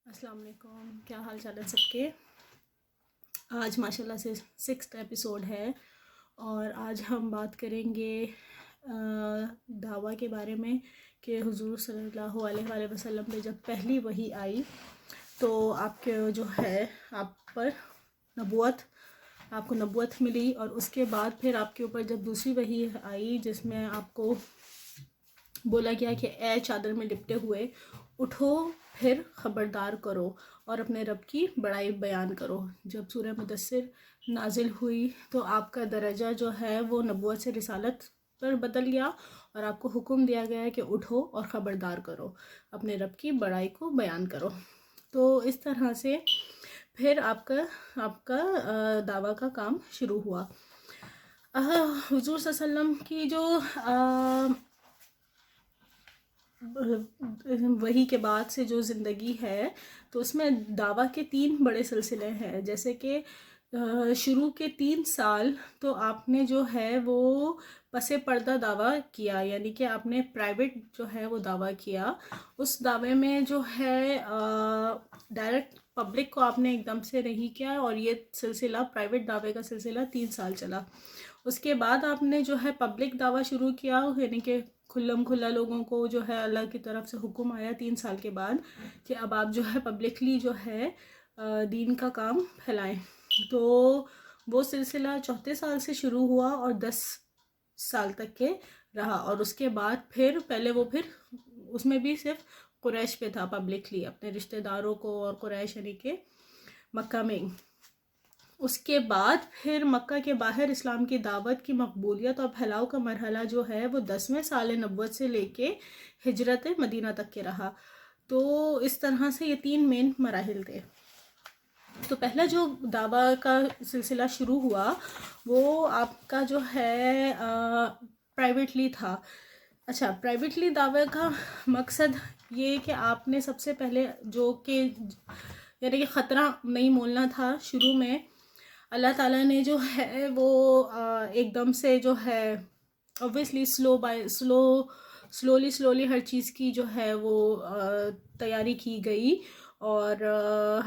السلام علیکم، کیا حال چال ہے سب کے؟ آج ماشاءاللہ سے 6 ایپیسوڈ ہے اور آج ہم بات کریں گے دعویٰ کے بارے میں کہ حضور صلی اللہ علیہ وآلہ وسلم پہ جب پہلی وحی آئی تو آپ کے جو ہے آپ کو نبوت ملی، اور اس کے بعد پھر آپ کے اوپر جب دوسری وحی آئی جس میں آپ کو بولا گیا کہ اے چادر میں لپٹے ہوئے اٹھو، پھر خبردار کرو اور اپنے رب کی بڑائی بیان کرو. جب سورہ مدثر نازل ہوئی تو آپ کا درجہ جو ہے وہ نبوت سے رسالت پر بدل گیا اور آپ کو حکم دیا گیا کہ اٹھو اور خبردار کرو، اپنے رب کی بڑائی کو بیان کرو. تو اس طرح سے پھر آپ کا دعویٰ کا کام شروع ہوا. حضور صلی اللہ علیہ وسلم کی جو وحی کے بعد سے جو زندگی ہے تو اس میں دعویٰ کے 3 بڑے سلسلے ہیں. جیسے کہ شروع کے 3 سال تو آپ نے جو ہے وہ پس پردہ دعویٰ کیا، یعنی کہ آپ نے پرائیویٹ جو ہے وہ دعویٰ کیا. اس دعوے میں جو ہے ڈائریکٹ پبلک کو آپ نے ایک دم سے نہیں کیا، اور یہ سلسلہ پرائیویٹ دعوے کا سلسلہ 3 سال چلا. اس کے بعد آپ نے جو ہے پبلک دعویٰ شروع کیا، یعنی کہ کھلم کھلا لوگوں کو جو ہے اللہ کی طرف سے حکم آیا 3 سال کے بعد کہ اب آپ جو ہے پبلکلی جو ہے دین کا کام پھیلائیں. تو وہ سلسلہ 34 سال سے شروع ہوا اور 10 سال تک کے رہا. اور اس کے بعد پھر اس میں بھی صرف قریش پہ تھا پبلکلی، اپنے رشتہ داروں کو اور قریش یعنی کہ مکہ میں. اس کے بعد پھر مکہ کے باہر اسلام کی دعوت کی مقبولیت اور پھیلاؤ کا مرحلہ جو ہے وہ 10ویں سال نبوت سے لے کے ہجرت مدینہ تک کے رہا. تو اس طرح سے یہ 3 مین مراحل تھے. تو پہلا جو دعویٰ کا سلسلہ شروع ہوا وہ آپ کا جو ہے پرائیویٹلی تھا. اچھا، پرائیویٹلی دعوے کا مقصد یہ کہ آپ نے سب سے پہلے جو کہ یعنی کہ خطرہ نہیں مولنا تھا. شروع میں اللہ تعالیٰ نے جو ہے وہ ایک دم سے جو ہے اوبویسلی سلولی ہر چیز کی جو ہے وہ تیاری کی گئی، اور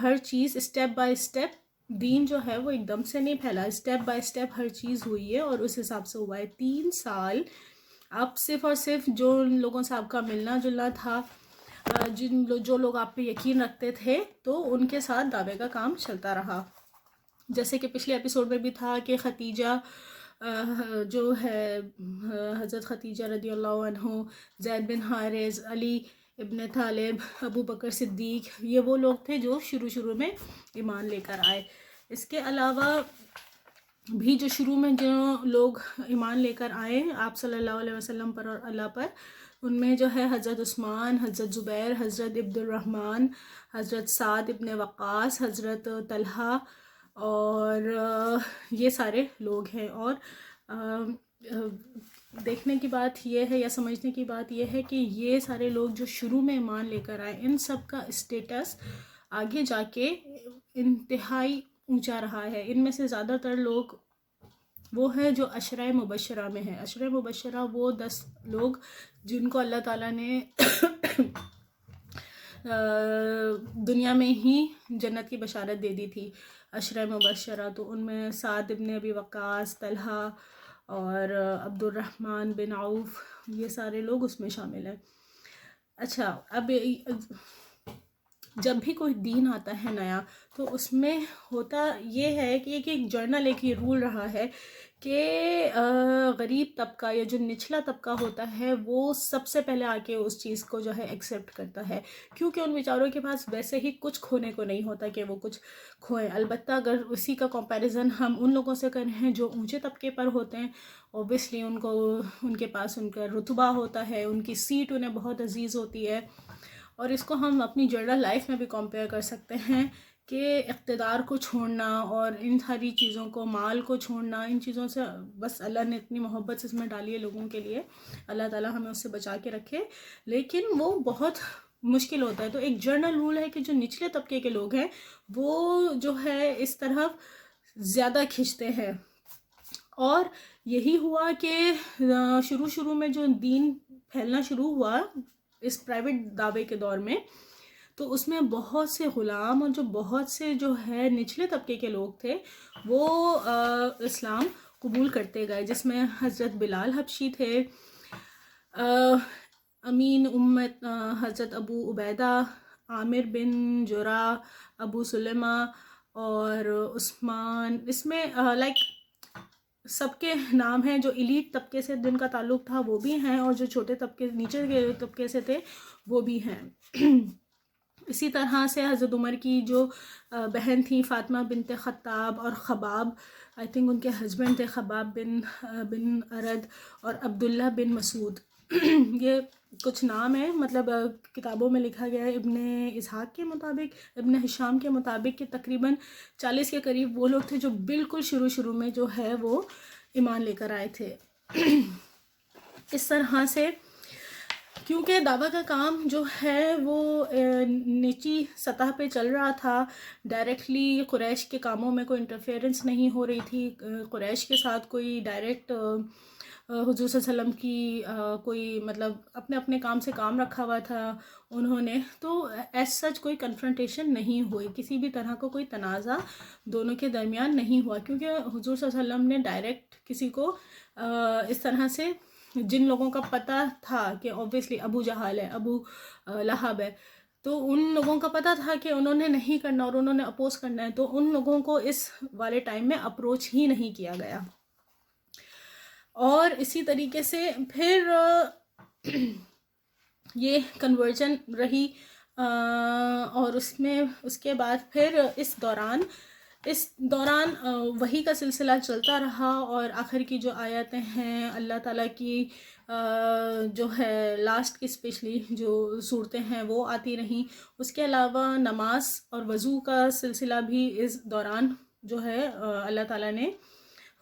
ہر چیز اسٹیپ بائی اسٹیپ. دین جو ہے وہ ایک دم سے نہیں پھیلا، اسٹیپ بائی اسٹیپ ہر چیز ہوئی ہے اور اس حساب سے ہوا ہے. 3 سال آپ صرف اور صرف جو لوگوں سے آپ کا ملنا جلنا تھا، جو لوگ آپ پہ یقین رکھتے تھے، تو ان کے ساتھ دعوے کا کام چلتا رہا. جیسے کہ پچھلے ایپیسوڈ میں بھی تھا کہ خدیجہ جو ہے حضرت خدیجہ رضی اللہ عنہ، زید بن حارث، علی ابن طالب، ابو بکر صدیق، یہ وہ لوگ تھے جو شروع میں ایمان لے کر آئے. اس کے علاوہ بھی جو شروع میں جو لوگ ایمان لے کر آئے آپ صلی اللہ علیہ وسلم پر اور اللہ پر، ان میں جو ہے حضرت عثمان، حضرت زبیر، حضرت عبد الرحمن، حضرت سعد ابن وقاص، حضرت طلحہ، اور یہ سارے لوگ ہیں. اور دیکھنے کی بات یہ ہے یا سمجھنے کی بات یہ ہے کہ یہ سارے لوگ جو شروع میں ایمان لے کر آئے، ان سب کا اسٹیٹس آگے جا کے انتہائی اونچا رہا ہے. ان میں سے زیادہ تر لوگ وہ ہیں جو عشرہ مبشرہ میں ہیں. عشرہ مبشرہ وہ 10 لوگ جن کو اللہ تعالیٰ نے دنیا میں ہی جنت کی بشارت دے دی تھی. عشرہ مبشرہ تو ان میں سعد ابن ابی وقاص، طلحہ اور عبد الرحمن بن عوف، یہ سارے لوگ اس میں شامل ہیں. اچھا، اب جب بھی کوئی دین آتا ہے نیا تو اس میں ہوتا یہ ہے کہ ایک جرنل ایک یہ رول رہا ہے کہ غریب طبقہ یا جو نچلا طبقہ ہوتا ہے وہ سب سے پہلے آ کے اس چیز کو جو ہے ایکسیپٹ کرتا ہے، کیونکہ ان بیچاروں کے پاس ویسے ہی کچھ کھونے کو نہیں ہوتا کہ وہ کچھ کھوئیں. البتہ اگر اسی کا کمپیریزن ہم ان لوگوں سے کریں ہیں جو اونچے طبقے پر ہوتے ہیں، اوبیسلی ان کے پاس ان کا رتبہ ہوتا ہے، ان کی سیٹ انہیں بہت عزیز ہوتی ہے. اور اس کو ہم اپنی جنرل لائف میں بھی کمپیئر کر سکتے ہیں کہ اقتدار کو چھوڑنا اور ان ساری چیزوں کو، مال کو چھوڑنا، ان چیزوں سے بس اللہ نے اتنی محبت اس میں ڈالی ہے لوگوں کے لیے، اللہ تعالیٰ ہمیں اس سے بچا کے رکھے، لیکن وہ بہت مشکل ہوتا ہے. تو ایک جنرل رول ہے کہ جو نچلے طبقے کے لوگ ہیں وہ جو ہے اس طرح زیادہ کھنچتے ہیں. اور یہی ہوا کہ شروع میں جو دین پھیلنا شروع ہوا اس پرائیویٹ دعوے کے دور میں، تو اس میں بہت سے غلام اور جو بہت سے جو ہے نچلے طبقے کے لوگ تھے وہ اسلام قبول کرتے گئے، جس میں حضرت بلال حبشی تھے، امین امت حضرت ابو عبیدہ، عامر بن جرا، ابو سلمہ اور عثمان. اس میں لائک سب کے نام ہیں. جو ایلیٹ طبقے سے جن کا تعلق تھا وہ بھی ہیں، اور جو چھوٹے طبقے نیچے کے طبقے سے تھے وہ بھی ہیں. اسی طرح سے حضرت عمر کی جو بہن تھیں فاطمہ بنت خطاب اور خباب، آئی تھنک ان کے ہسبینڈ تھے خباب بن ارد، اور عبداللہ بن مسعود. یہ کچھ نام ہیں، مطلب کتابوں میں لکھا گیا ہے ابن اسحاق کے مطابق، ابن ہشام کے مطابق، کہ تقریباً 40 کے قریب وہ لوگ تھے جو بالکل شروع میں جو ہے وہ ایمان لے کر آئے تھے. اس طرح سے کیونکہ دعویٰ کا کام جو ہے وہ نیچی سطح پہ چل رہا تھا، ڈائریکٹلی قریش کے کاموں میں کوئی انٹرفیئرنس نہیں ہو رہی تھی، قریش کے ساتھ کوئی ڈائریکٹ حضور صلی اللہ علیہ وسلم کی کوئی مطلب اپنے اپنے کام سے کام رکھا ہوا تھا انہوں نے، تو ایز سچ کوئی کنفرنٹیشن نہیں ہوئی، کسی بھی طرح کا کوئی تنازع دونوں کے درمیان نہیں ہوا، کیونکہ حضور صلی اللہ علیہ وسلم نے ڈائریکٹ کسی کو اس طرح سے، جن لوگوں کا پتہ تھا کہ اوبویسلی ابو جہل ہے، ابو لہب ہے، تو ان لوگوں کا پتہ تھا کہ انہوں نے نہیں کرنا اور انہوں نے اپوز کرنا ہے، تو ان لوگوں کو اس والے ٹائم میں اپروچ ہی نہیں کیا گیا. اور اسی طریقے سے پھر یہ کنورژن رہی، اور اس کے بعد پھر اس دوران وحی کا سلسلہ چلتا رہا، اور آخر کی جو آیتیں ہیں اللہ تعالیٰ کی جو ہے لاسٹ کی اسپیشلی جو صورتیں ہیں وہ آتی رہیں. اس کے علاوہ نماز اور وضو کا سلسلہ بھی اس دوران جو ہے اللہ تعالیٰ نے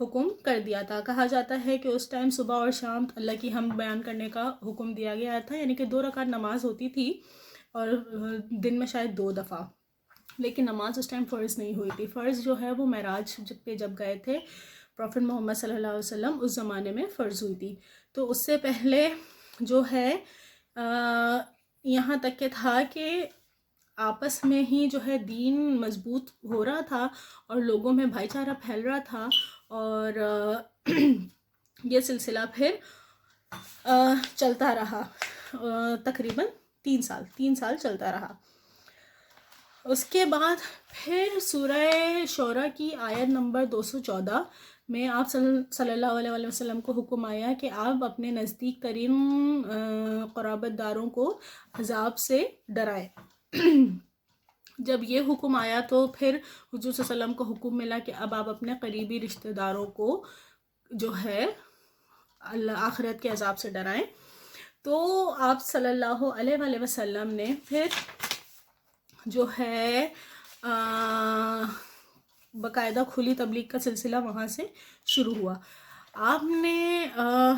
حکم کر دیا تھا. کہا جاتا ہے کہ اس ٹائم صبح اور شام اللہ کی حمد بیان کرنے کا حکم دیا گیا تھا، یعنی کہ 2 رکعت نماز ہوتی تھی اور دن میں شاید 2 دفعہ، لیکن نماز اس ٹائم فرض نہیں ہوئی تھی. فرض جو ہے وہ معراج پہ جب گئے تھے پروفٹ محمد صلی اللہ علیہ وسلم، اس زمانے میں فرض ہوئی تھی. تو اس سے پہلے جو ہے یہاں تک کہ تھا کہ آپس میں ہی جو ہے دین مضبوط ہو رہا تھا اور لوگوں میں بھائی چارہ پھیل رہا تھا، اور یہ سلسلہ پھر چلتا رہا تقریباً 3 سال چلتا رہا. اس کے بعد پھر سورہ شورى کی آیت نمبر 214 میں آپ صلی اللہ علیہ وسلم کو حکم آیا کہ آپ اپنے نزدیک ترین قرابت داروں کو عذاب سے ڈرائیں. جب یہ حکم آیا تو پھر حضور صلی اللہ علیہ وسلم کو حکم ملا کہ اب آپ اپنے قریبی رشتہ داروں کو جو ہے آخرت کے عذاب سے ڈرائیں. تو آپ صلی اللہ علیہ وسلم نے پھر جو ہے باقاعدہ کھلی تبلیغ کا سلسلہ وہاں سے شروع ہوا. آپ نے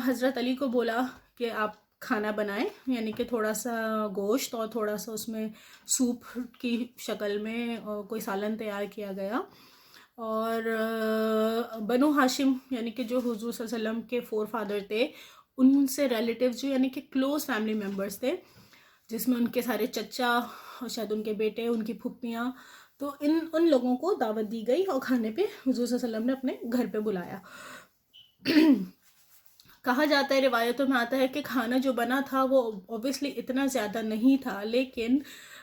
حضرت علی کو بولا کہ آپ کھانا بنائیں، یعنی کہ تھوڑا سا گوشت اور تھوڑا سا اس میں سوپ کی شکل میں کوئی سالن تیار کیا گیا. اور بنو ہاشم یعنی کہ جو حضور صلی اللہ علیہ وسلم کے فور فادر تھے، ان سے ریلیٹیوز جو یعنی کہ کلوز فیملی ممبرس تھے، جس میں ان کے سارے چچا اور شاید ان کے بیٹے، ان کی پھپھیاں، تو ان لوگوں کو دعوت دی گئی اور کھانے پہ حضور صلی اللہ علیہ وسلم نے اپنے گھر پہ بلایا. کہا جاتا ہے، روایتوں میں آتا ہے کہ کھانا جو بنا تھا وہ اوبویسلی اتنا زیادہ نہیں تھا، لیکن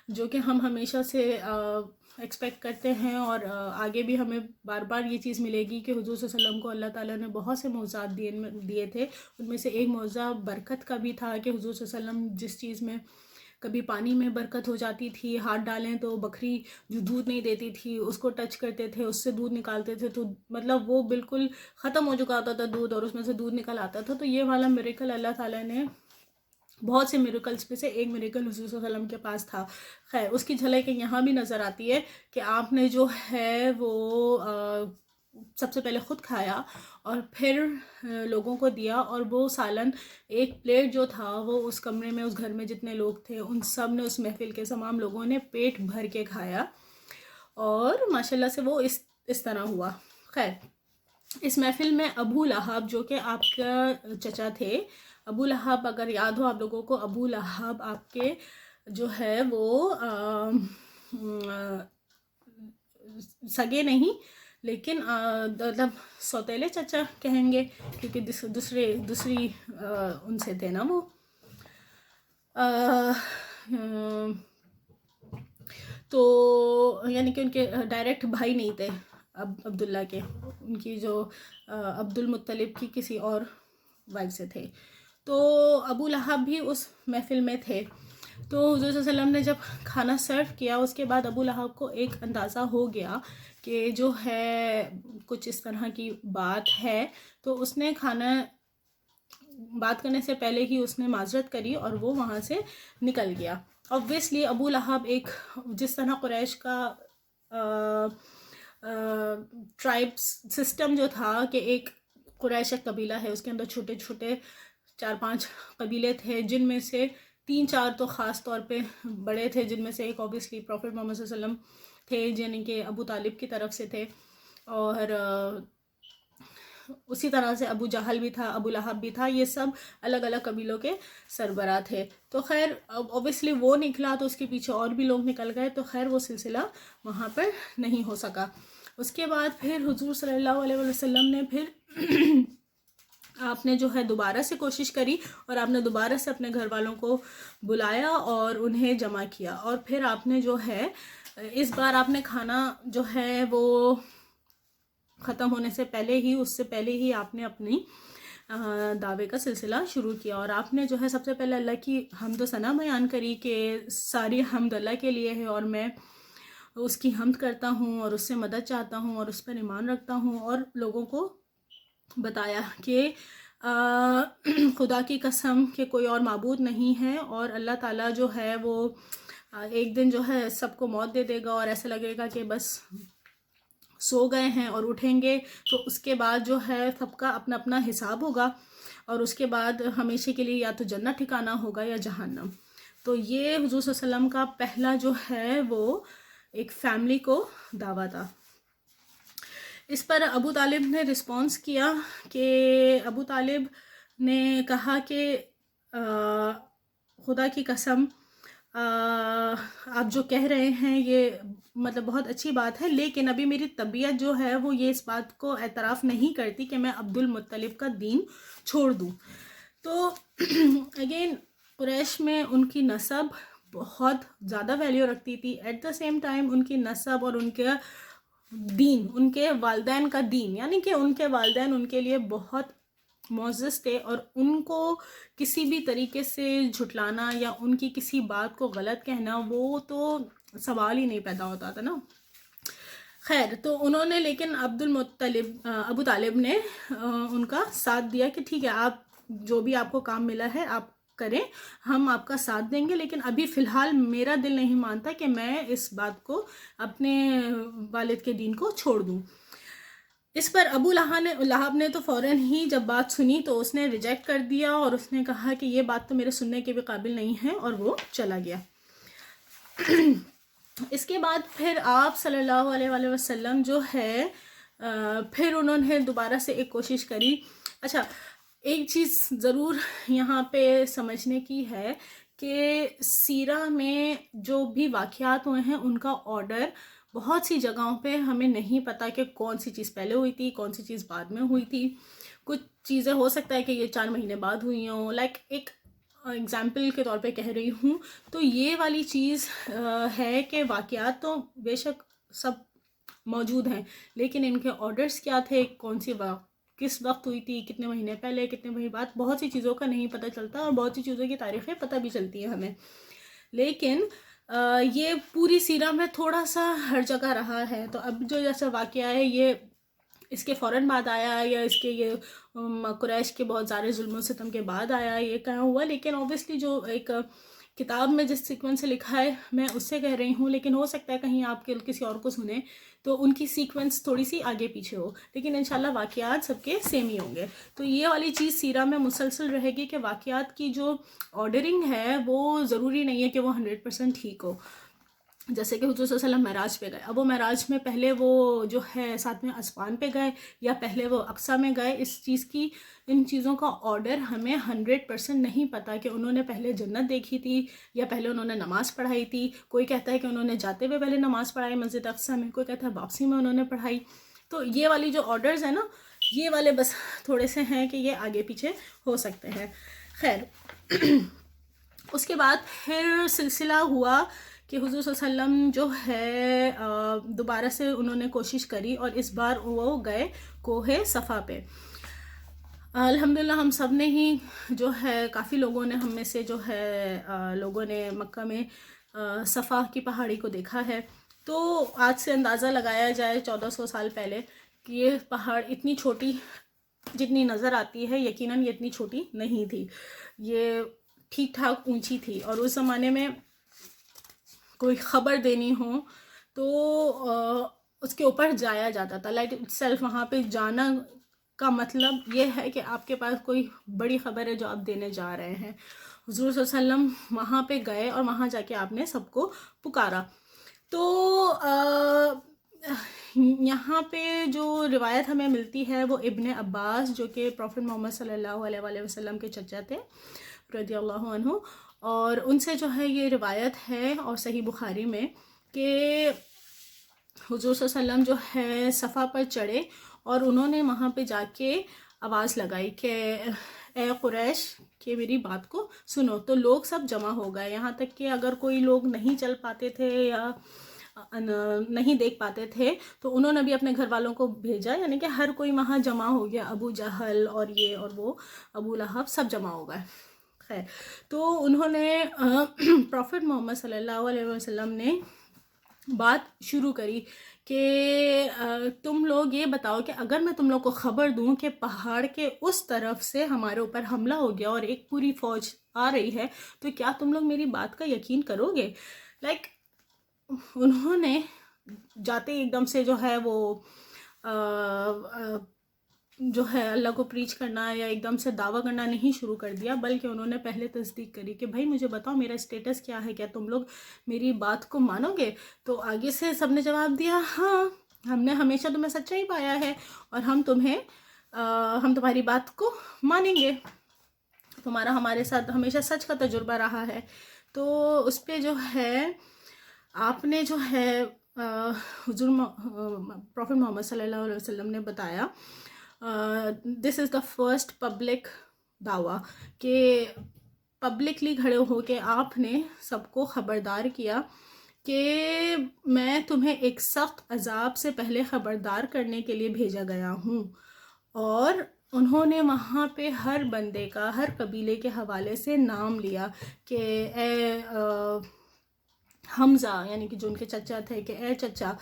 جو کہ ہم ہمیشہ سے ایکسپیکٹ کرتے ہیں اور آگے بھی ہمیں بار بار یہ چیز ملے گی کہ حضور صلی اللہ علیہ وسلم کو اللہ تعالیٰ نے بہت سے معجزات دیے تھے. ان میں سے ایک معجزہ برکت کا بھی تھا کہ حضور صلی اللہ علیہ وسلم جس چیز میں کبھی پانی میں برکت ہو جاتی تھی، ہاتھ ڈالیں تو بکری جو دودھ نہیں دیتی تھی اس کو ٹچ کرتے تھے، اس سے دودھ نکالتے تھے، تو مطلب وہ بالکل ختم ہو چکا ہوتا تھا دودھ اور اس میں سے دودھ نکل آتا تھا. تو یہ والا میریکل اللہ تعالیٰ نے، بہت سے میریکلز میں سے ایک میریکل حضور صلی اللہ علیہ وسلم کے پاس تھا. خیر، اس کی جھلک یہاں بھی نظر آتی ہے کہ آپ نے جو ہے وہ سب سے پہلے خود کھایا اور پھر لوگوں کو دیا، اور وہ سالن ایک پلیٹ جو تھا وہ اس کمرے میں، اس گھر میں جتنے لوگ تھے ان سب نے، اس محفل کے تمام لوگوں نے پیٹ بھر کے کھایا، اور ماشاءاللہ سے وہ اس طرح ہوا. خیر، اس محفل میں ابو لہب جو کہ آپ کا چچا تھے، ابو لہب اگر یاد ہو آپ لوگوں کو، ابو لہب آپ کے جو ہے وہ سگے نہیں لیکن مطلب سوتیلے چچا کہیں گے کیونکہ دوسری ان سے تھے نا وہ. تو یعنی کہ ان کے ڈائریکٹ بھائی نہیں تھے عبداللہ کے, ان کی جو عبد المطلب کی کسی اور وائف سے تھے. تو ابو لہب بھی اس محفل میں تھے. تو حضور صلی اللہ علیہ وسلم نے جب کھانا سرو کیا اس کے بعد ابو لہب کو ایک اندازہ ہو گیا کہ جو ہے کچھ اس طرح کی بات ہے, تو اس نے بات کرنے سے پہلے ہی اس نے معذرت کری اور وہ وہاں سے نکل گیا. obviously ابو لہب ایک جس طرح قریش کا ٹرائب سسٹم جو تھا کہ ایک قریش ایک قبیلہ ہے, اس کے اندر چھوٹے چھوٹے 4-5 قبیلے تھے جن میں سے 3-4 تو خاص طور پہ بڑے تھے, جن میں سے ایک obviously پروفٹ محمد صلی اللہ علیہ وسلم تھے یعنی کہ ابو طالب کی طرف سے تھے, اور اسی طرح سے ابو جہل بھی تھا, ابو لہب بھی تھا, یہ سب الگ الگ قبیلوں کے سربراہ تھے. تو خیر اوبیسلی وہ نکلا تو اس کے پیچھے اور بھی لوگ نکل گئے, تو خیر وہ سلسلہ وہاں پر نہیں ہو سکا. اس کے بعد پھر حضور صلی اللہ علیہ وسلم نے پھر آپ نے جو ہے دوبارہ سے کوشش کری اور آپ نے دوبارہ سے اپنے گھر والوں کو بلایا اور انہیں جمع کیا, اور پھر آپ نے جو ہے اس بار آپ نے کھانا جو ہے وہ ختم ہونے سے پہلے ہی, اس سے پہلے ہی آپ نے اپنی دعوے کا سلسلہ شروع کیا, اور آپ نے جو ہے سب سے پہلے اللہ کی حمد و ثنا بیان کری کہ ساری حمد اللہ کے لیے ہے اور میں اس کی حمد کرتا ہوں اور اس سے مدد چاہتا ہوں اور اس پر ایمان رکھتا ہوں, اور لوگوں کو بتایا کہ خدا کی قسم کہ کوئی اور معبود نہیں ہے, اور اللہ تعالیٰ جو ہے وہ ایک دن جو ہے سب کو موت دے دے گا اور ایسا لگے گا کہ بس سو گئے ہیں اور اٹھیں گے, تو اس کے بعد جو ہے سب کا اپنا اپنا حساب ہوگا, اور اس کے بعد ہمیشہ کے لیے یا تو جنت ٹھکانا ہوگا یا جہنم. تو یہ حضور صلی اللہ علیہ وسلم کا پہلا جو ہے وہ ایک فیملی کو دعویٰ تھا. اس پر ابو طالب نے رسپانس کیا کہ ابو طالب نے کہا کہ خدا کی قسم آپ جو کہہ رہے ہیں یہ مطلب بہت اچھی بات ہے, لیکن ابھی میری طبیعت جو ہے وہ یہ اس بات کو اعتراف نہیں کرتی کہ میں عبد المطلب کا دین چھوڑ دوں. تو اگین قریش میں ان کی نسب بہت زیادہ ویلیو رکھتی تھی, ایٹ دا سیم ٹائم ان کی نسب اور ان کے دین, ان کے والدین کا دین, یعنی کہ ان کے والدین ان کے لیے بہت معزز تھے, اور ان کو کسی بھی طریقے سے جھٹلانا یا ان کی کسی بات کو غلط کہنا وہ تو سوال ہی نہیں پیدا ہوتا تھا نا. خیر تو انہوں نے لیکن ابو طالب نے ان کا ساتھ دیا کہ ٹھیک ہے آپ جو بھی آپ کو کام ملا ہے آپ کریں, ہم آپ کا ساتھ دیں گے, لیکن ابھی فی الحال میرا دل نہیں مانتا کہ میں اس بات کو اپنے والد کے دین کو چھوڑ دوں. اس پر ابو لہب نے تو فوراً ہی جب بات سنی تو اس نے ریجیکٹ کر دیا اور اس نے کہا کہ یہ بات تو میرے سننے کے بھی قابل نہیں ہے, اور وہ چلا گیا. اس کے بعد پھر آپ صلی اللہ علیہ وسلم جو ہے پھر انہوں نے دوبارہ سے ایک کوشش کری. اچھا ایک چیز ضرور یہاں پہ سمجھنے کی ہے کہ سیرہ میں جو بھی واقعات ہوئے ہیں ان کا آرڈر بہت سی جگہوں پہ ہمیں نہیں پتہ کہ کون سی چیز پہلے ہوئی تھی کون سی چیز بعد میں ہوئی تھی. کچھ چیزیں ہو سکتا ہے کہ یہ 4 مہینے بعد ہوئی ہوں, لائک ایک اگزامپل کے طور پہ کہہ رہی ہوں. تو یہ والی چیز ہے کہ واقعات تو بے شک سب موجود ہیں, لیکن ان کے آرڈرز کیا تھے, کون سی کس وقت ہوئی تھی, کتنے مہینے پہلے, کتنے مہینے بعد, بہت سی چیزوں کا نہیں پتہ چلتا, اور بہت سی چیزوں کی تاریخیں پتہ بھی چلتی ہیں ہمیں. لیکن یہ پوری سیرہ میں تھوڑا سا ہر جگہ رہا ہے. تو اب جو جیسا واقعہ ہے یہ اس کے فوراً بعد آیا یا اس کے یہ قریش کے بہت سارے ظلم و ستم کے بعد آیا, یہ کہاں ہوا. لیکن اوبیسلی جو ایک کتاب میں جس سیکوینس سے لکھا ہے میں اس سے کہہ رہی ہوں, لیکن ہو سکتا ہے کہیں آپ کے کسی اور کو سنیں تو ان کی سیکوینس تھوڑی سی آگے پیچھے ہو, لیکن انشاءاللہ واقعات سب کے سیم ہی ہوں گے. تو یہ والی چیز سیرہ میں مسلسل رہے گی کہ واقعات کی جو آرڈرنگ ہے وہ ضروری نہیں ہے کہ وہ 100% ٹھیک ہو. جیسے کہ حضور صلی اللہ علیہ وسلم معراج پہ گئے، اب وہ معراج میں پہلے وہ جو ہے 7ویں آسمان پہ گئے یا پہلے وہ اقصیٰ میں گئے، اس چیز کی، ان چیزوں کا آرڈر ہمیں 100% نہیں پتہ کہ انہوں نے پہلے جنت دیکھی تھی یا پہلے انہوں نے نماز پڑھائی تھی. کوئی کہتا ہے کہ انہوں نے جاتے ہوئے پہلے نماز پڑھائی مسجد اقصیٰ میں، کوئی کہتا ہے واپسی میں انہوں نے پڑھائی. تو یہ والی جو آرڈرز ہیں نا، یہ والے بس تھوڑے سے ہیں کہ یہ آگے پیچھے ہو سکتے ہیں. خیر اس کے بعد پھر سلسلہ ہوا کہ حضور صلی اللہ علیہ وسلم جو ہے دوبارہ سے انہوں نے کوشش کری اور اس بار وہ گئے کوہ صفا پہ. الحمدللہ ہم سب نے ہی جو ہے، کافی لوگوں نے، ہم میں سے جو ہے لوگوں نے مکہ میں صفا کی پہاڑی کو دیکھا ہے. تو آج سے اندازہ لگایا جائے 1400 سال پہلے کہ یہ پہاڑ اتنی چھوٹی جتنی نظر آتی ہے، یقیناً یہ اتنی چھوٹی نہیں تھی، یہ ٹھیک ٹھاک اونچی تھی. اور اس زمانے میں کوئی خبر دینی ہو تو اس کے اوپر جایا جاتا تھا. لائک اٹ سیلف وہاں پہ جانا کا مطلب یہ ہے کہ آپ کے پاس کوئی بڑی خبر ہے جو آپ دینے جا رہے ہیں. حضور صلی اللہ علیہ وسلم وہاں پہ گئے اور وہاں جا کے آپ نے سب کو پکارا. تو یہاں پہ جو روایت ہمیں ملتی ہے وہ ابن عباس، جو کہ پروفٹ محمد صلی اللہ علیہ وآلہ وسلم کے چچا تھے رضی اللہ عنہ، اور ان سے جو ہے یہ روایت ہے اور صحیح بخاری میں کہ حضور صلی اللہ علیہ وسلم جو ہے صفا پر چڑھے اور انہوں نے وہاں پہ جا کے آواز لگائی کہ اے قریش کہ میری بات کو سنو. تو لوگ سب جمع ہو گئے، یہاں تک کہ اگر کوئی لوگ نہیں چل پاتے تھے یا نہیں دیکھ پاتے تھے تو انہوں نے بھی اپنے گھر والوں کو بھیجا، یعنی کہ ہر کوئی وہاں جمع ہو گیا. ابو جہل اور یہ اور وہ ابو لہب سب جمع ہو گئے. خیر تو انہوں نے پروفٹ محمد صلی اللہ علیہ وسلم نے بات شروع کری کہ تم لوگ یہ بتاؤ کہ اگر میں تم لوگ کو خبر دوں کہ پہاڑ کے اس طرف سے ہمارے اوپر حملہ ہو گیا اور ایک پوری فوج آ رہی ہے تو کیا تم لوگ میری بات کا یقین کرو گے؟ لائک انہوں نے جاتے ایک دم سے جو ہے وہ جو ہے اللہ کو پریچ کرنا یا ایک دم سے دعویٰ کرنا نہیں شروع کر دیا، بلکہ انہوں نے پہلے تصدیق کری کہ بھائی مجھے بتاؤ میرا اسٹیٹس کیا ہے، کیا تم لوگ میری بات کو مانو گے؟ تو آگے سے سب نے جواب دیا ہاں، ہم نے ہمیشہ تمہیں سچا ہی پایا ہے اور ہم تمہاری بات کو مانیں گے، تمہارا ہمارے ساتھ ہمیشہ سچ کا تجربہ رہا ہے. تو اس پہ جو ہے آپ نے جو ہے حضور پروفٹ محمد صلی اللہ علیہ وسلم نے بتایا دس از دا فرسٹ پبلک دعویٰ، کہ پبلکلی کھڑے ہو کے آپ نے سب کو خبردار کیا کہ میں تمہیں ایک سخت عذاب سے پہلے خبردار کرنے کے لیے بھیجا گیا ہوں. اور انہوں نے وہاں پہ ہر بندے کا، ہر قبیلے کے حوالے سے نام لیا کہ اے حمزہ، یعنی کہ جو ان کے چچا تھے، کہ اے چچا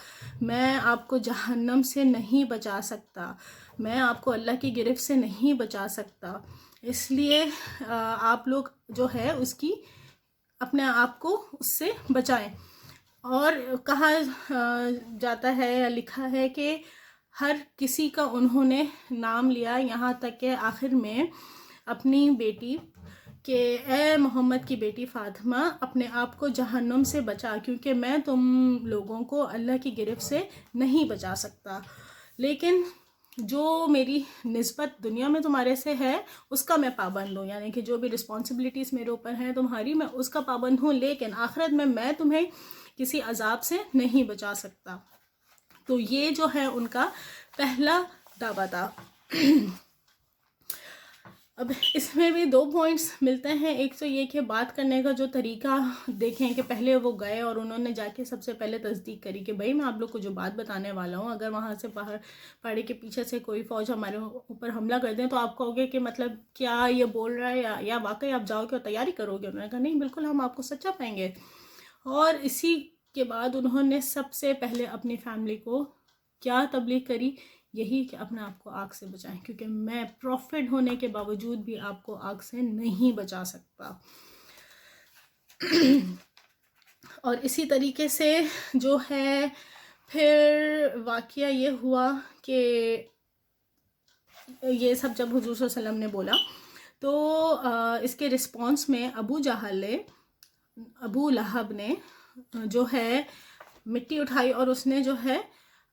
میں آپ کو جہنم سے نہیں بچا سکتا، میں آپ کو اللہ کی گرفت سے نہیں بچا سکتا، اس لیے آپ لوگ جو ہے اس کی اپنے آپ کو اس سے بچائیں. اور کہا جاتا ہے یا لکھا ہے کہ ہر کسی کا انہوں نے نام لیا، یہاں تک کہ آخر میں اپنی بیٹی کہ اے محمد کی بیٹی فاطمہ اپنے آپ کو جہنم سے بچا، کیونکہ میں تم لوگوں کو اللہ کی گرفت سے نہیں بچا سکتا، لیکن جو میری نسبت دنیا میں تمہارے سے ہے اس کا میں پابند ہوں، یعنی کہ جو بھی رسپانسبلٹیز میرے اوپر ہیں تمہاری، میں اس کا پابند ہوں، لیکن آخرت میں تمہیں کسی عذاب سے نہیں بچا سکتا. تو یہ جو ہے ان کا پہلا دعویٰ تھا. اب اس میں بھی 2 پوائنٹس ملتے ہیں. ایک تو یہ کہ بات کرنے کا جو طریقہ دیکھیں کہ پہلے وہ گئے اور انہوں نے جا کے سب سے پہلے تصدیق کری کہ بھائی میں آپ لوگ کو جو بات بتانے والا ہوں، اگر وہاں سے پہاڑی کے پیچھے سے کوئی فوج ہمارے اوپر حملہ کر دیں تو آپ کہو گے کہ مطلب کیا یہ بول رہا ہے یا واقعی آپ جاؤ گے اور تیاری کرو گے؟ انہوں نے کہا نہیں، بالکل ہم آپ کو سچا پائیں گے. اور اسی کے بعد انہوں نے سب سے پہلے اپنی فیملی کو کیا تبلیغ کری؟ یہی کہ اپنے آپ کو آگ سے بچائیں، کیونکہ میں پروفٹ ہونے کے باوجود بھی آپ کو آگ سے نہیں بچا سکتا. اور اسی طریقے سے جو ہے پھر واقعہ یہ ہوا کہ یہ سب جب حضور صلی اللہ علیہ وسلم نے بولا تو اس کے رسپانس میں ابو جہل نے، ابو لہب نے جو ہے مٹی اٹھائی اور اس نے جو ہے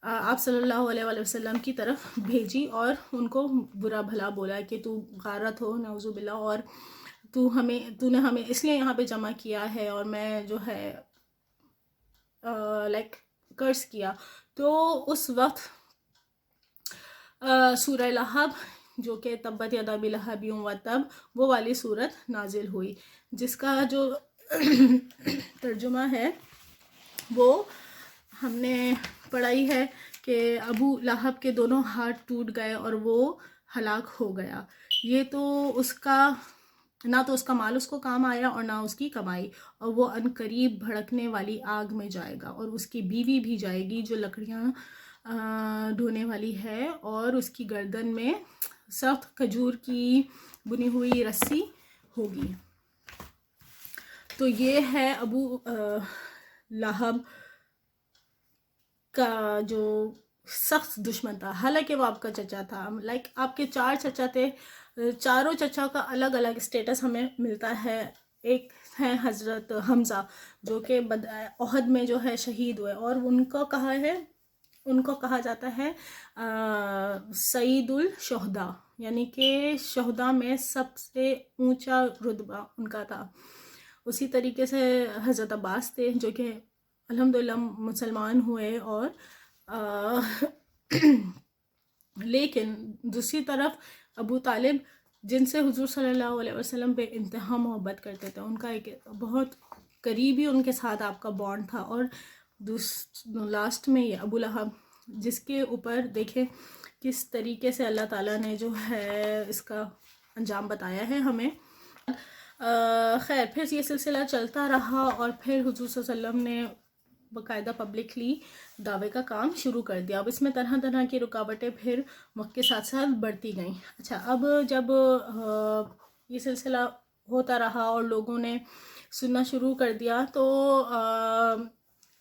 آپ صلی اللہ علیہ وآلہ وسلم کی طرف بھیجی اور ان کو برا بھلا بولا کہ تو غارت ہو نعوذ باللہ، اور تو نے ہمیں اس لیے یہاں پہ جمع کیا ہے، اور میں جو ہے لائک کرس کیا. تو اس وقت سورہ لہب جو کہ تبت یدا ابی لہب وتب، وہ والی صورت نازل ہوئی، جس کا جو ترجمہ ہے وہ ہم نے پڑھائی ہے کہ ابو لہب کے دونوں ہاتھ ٹوٹ گئے اور وہ ہلاک ہو گیا. یہ تو اس کا نہ تو اس کا مال اس کو کام آیا اور نہ اس کی کمائی، اور وہ عنقریب بھڑکنے والی آگ میں جائے گا، اور اس کی بیوی بھی جائے گی جو لکڑیاں ڈھونے والی ہے، اور اس کی گردن میں سخت کھجور کی بنی ہوئی رسی ہوگی. تو یہ ہے ابو لہب کا جو سخت دشمن تھا، حالانکہ وہ آپ کا چچا تھا. لائک آپ کے 4 چچا تھے، چاروں چچا کا الگ الگ اسٹیٹس ہمیں ملتا ہے. ایک ہے حضرت حمزہ جو کہ احد میں جو ہے شہید ہوئے، اور ان کو کہا جاتا ہے سعید الشہداء، یعنی کہ شہداء میں سب سے اونچا رتبہ ان کا تھا. اسی طریقے سے حضرت عباس تھے جو کہ الحمدللہ مسلمان ہوئے، اور لیکن دوسری طرف ابو طالب جن سے حضور صلی اللہ علیہ وسلم پہ انتہا محبت کرتے تھے، ان کا ایک بہت قریبی ان کے ساتھ آپ کا بانڈ تھا. اور لاسٹ میں یہ ابو لہب جس کے اوپر دیکھیں کس طریقے سے اللہ تعالیٰ نے جو ہے اس کا انجام بتایا ہے ہمیں. خیر پھر یہ سلسلہ چلتا رہا، اور پھر حضور صلی اللہ علیہ وسلم نے باقاعدہ پبلکلی دعوے کا کام شروع کر دیا. اب اس میں طرح طرح کی رکاوٹیں پھر وقت کے ساتھ ساتھ بڑھتی گئیں. اچھا، اب جب یہ سلسلہ ہوتا رہا اور لوگوں نے سننا شروع کر دیا، تو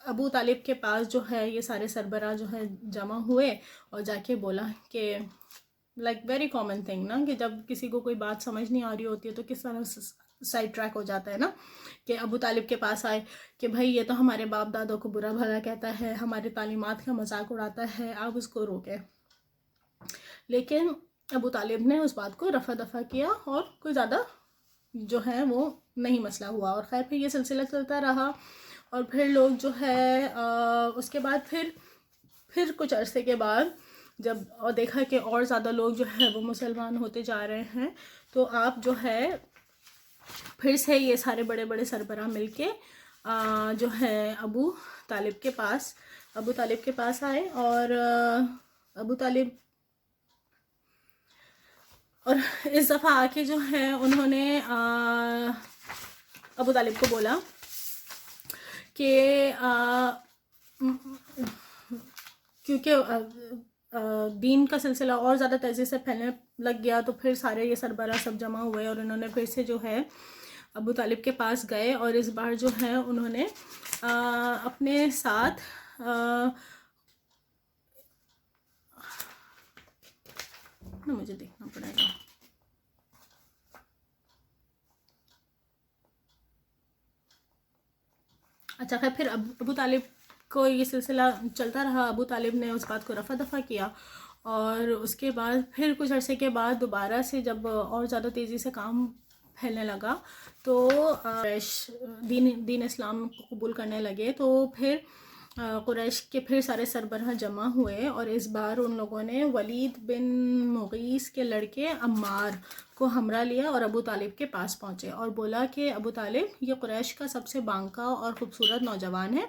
ابو طالب کے پاس جو ہے یہ سارے سربراہ جو ہے جمع ہوئے، اور جا کے بولا کہ لائک ویری کامن تھنگ نا، کہ جب کسی کو کوئی بات سمجھ نہیں آ رہی ہوتی ہے تو کس طرح سائڈ ٹریک ہو جاتا ہے نا، کہ ابو طالب کے پاس آئے کہ بھائی یہ تو ہمارے باپ دادوں کو برا بھلا کہتا ہے، ہماری تعلیمات کا مذاق اڑاتا ہے، آپ اس کو روکیں. لیکن ابو طالب نے اس بات کو رفع دفع کیا، اور کوئی زیادہ جو ہے وہ نہیں مسئلہ ہوا. اور خیر پھر یہ سلسلہ چلتا رہا، اور پھر لوگ جو ہے اس کے بعد پھر کچھ عرصے کے بعد جب دیکھا کہ اور زیادہ لوگ جو ہے وہ مسلمان ہوتے جا رہے ہیں، تو آپ جو ہے پھر سے یہ سارے بڑے بڑے سربراہ مل کے جو ہے ابو طالب کے پاس آئے، اور ابو طالب اور اس دفعہ آ کے جو ہے انہوں نے ابو طالب کو بولا کہ کیونکہ دین کا سلسلہ اور زیادہ تیزی سے پھیلنے لگ گیا، تو پھر سارے یہ سربراہ سب جمع ہوئے، اور انہوں نے پھر سے جو ہے ابو طالب کے پاس گئے، اور اس بار جو ہے انہوں نے اپنے ساتھ مجھے دیکھنا پڑے گا. اچھا خیر پھر ابو طالب کو یہ سلسلہ چلتا رہا. ابو طالب نے اس بات کو رفع دفع کیا، اور اس کے بعد پھر کچھ عرصے کے بعد دوبارہ سے جب اور زیادہ تیزی سے کام پھیلنے لگا، تو دین اسلام کو قبول کرنے لگے. تو پھر قریش کے پھر سارے سربراہ جمع ہوئے، اور اس بار ان لوگوں نے ولید بن مغیث کے لڑکے عمار کو ہمراہ لیا اور ابو طالب کے پاس پہنچے، اور بولا کہ ابو طالب یہ قریش کا سب سے بانکا اور خوبصورت نوجوان ہے،